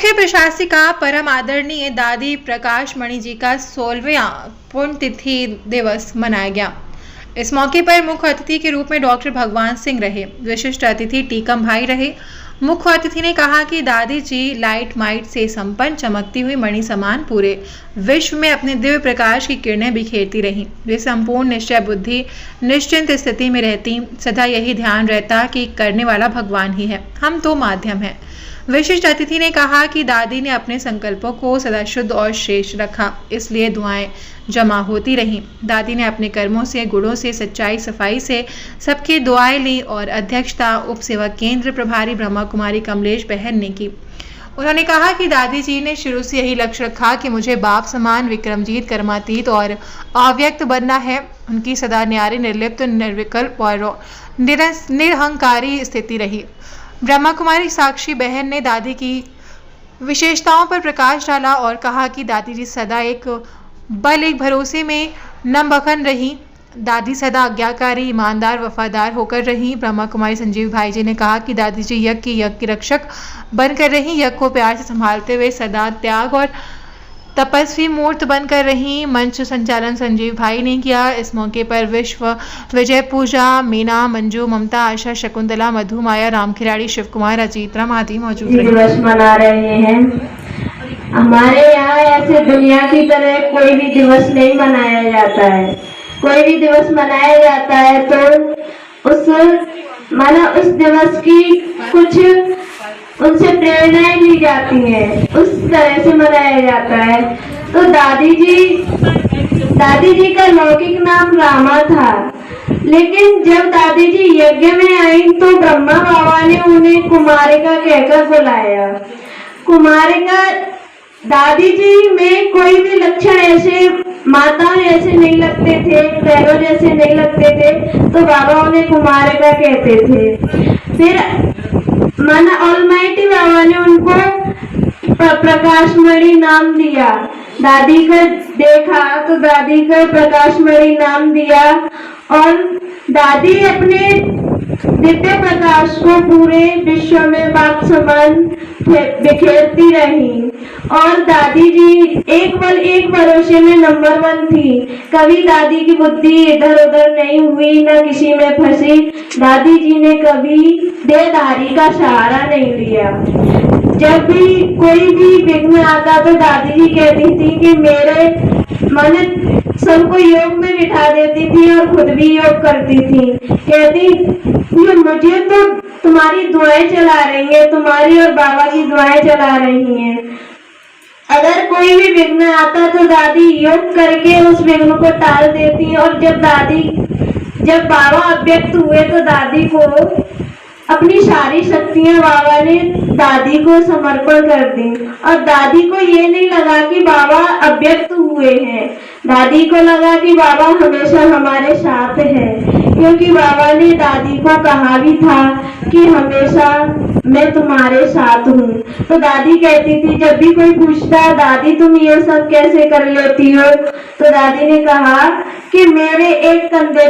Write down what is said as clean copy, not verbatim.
मुख्य प्रशासिका परम आदरणीय दादी प्रकाश मणि जी का 16वां पुण्यतिथि दिवस मनाया गया। इस मौके पर मुख्य अतिथि के रूप में डॉक्टर भगवान सिंह रहे। विशिष्ट अतिथि टीकम भाई रहे। मुख्य अतिथि ने कहा कि दादी जी लाइट माइट से संपन्न चमकती हुई मणि समान पूरे विश्व में अपने दिव्य प्रकाश की किरणें बिखेरती रहीं। वे संपूर्ण निश्चय बुद्धि निश्चिंत स्थिति में रहती। सदा यही ध्यान रहता कि करने वाला भगवान ही है, हम तो माध्यम हैं। विशिष्ट अतिथि ने कहा कि दादी ने अपने संकल्पों को सदा शुद्ध और श्रेष्ठ रखा, इसलिए दुआएं जमा होती रहीं। दादी ने अपने कर्मों से, गुणों से, सच्चाई सफाई से सबकी दुआएं ली और अध्यक्षता उप सेवक केंद्र प्रभारी ब्रह्मा कुमारी कमलेश बहन ने की। उन्होंने कहा कि दादी जी ने शुरू से यही लक्ष्य रखा कि मुझे बाप समान विक्रमजीत, कर्मातीत और अव्यक्त बनना है। उनकी सदा न्यारी, निर्लिप्त, निर्विकल्प और निरहंकारी स्थिति रही। ब्रह्मा कुमारी साक्षी बहन ने दादी की विशेषताओं पर प्रकाश डाला और कहा कि दादी जी सदा एक भरोसे में नमबखन रही। दादी सदा आज्ञाकारी, ईमानदार, वफादार होकर रही। ब्रह्मा कुमारी संजीव भाई जी ने कहा कि दादी जी यज्ञ की रक्षक बनकर रही। यज्ञ को प्यार से संभालते हुए सदा त्याग और तपस्वी मूर्त बनकर रही। मंच संचालन संजीव भाई ने किया। इस मौके पर विश्व विजय पूजा, मीना, मंजू, ममता, आशा, शकुंतला, मधु, माया, राम खिलाड़ी, शिव कुमार, अजीत राम आदि मौजूद रहे। दिवस मना रहे हैं। हमारे यहाँ ऐसे दुनिया की तरह कोई भी दिवस नहीं मनाया जाता है। कोई भी दिवस मनाया जाता है तो उस दिवस की कुछ उनसे प्रेरणाएं ली जाती हैं, उस तरह से मनाया जाता है। तो दादी जी का लौकिक नाम रामा था, लेकिन जब दादी जी यज्ञ में आई तो ब्रह्मा बाबा ने उन्हें कुमारिका कहकर बुलाया। कुमारिका दादी जी में कोई भी लक्षण ऐसे माता जैसे नहीं लगते थे, पैरों जैसे नहीं लगते थे, तो बाबा उन्हें कुमारिका कहते थे। फिर माना ऑलमाइटी बाबा ने उनको प्रकाशमणि नाम दिया। दादी को देखा तो दादी को प्रकाशमणि नाम दिया और दादी अपने दिव्य प्रकाश को पूरे विश्व में बाप समान बिखेरती रही। और दादी जी एक भरोसे में नंबर 1 थी। कभी दादी की बुद्धि इधर उधर नहीं हुई, न किसी में फंसी। दादी जी ने कभी देहधारी का सहारा नहीं लिया। जब भी कोई भी विघ्न आता तो दादी जी कहती थी कि मेरे मन सबको योग में बिठा देती थी और खुद भी योग करती थी। कहती मुझे तो तुम्हारी दुआएं चला रही है, तुम्हारी और बाबा की दुआएं चला रही हैं। अगर कोई भी विघ्न आता तो दादी योग करके उस विघ्न को टाल देती। और जब बाबा अव्यक्त हुए तो दादी को अपनी सारी शक्तियां बाबा ने दादी को समर्पण कर दी। और दादी को ये नहीं लगा कि बाबा अव्यक्त हुए हैं, दादी को लगा कि बाबा हमेशा हमारे साथ है, क्योंकि बाबा ने दादी को कहा भी था कि हमेशा मैं तुम्हारे साथ हूँ। तो दादी कहती थी, जब भी कोई पूछता दादी तुम ये सब कैसे कर लेती हो, तो दादी ने कहा कि मेरे एक कंधे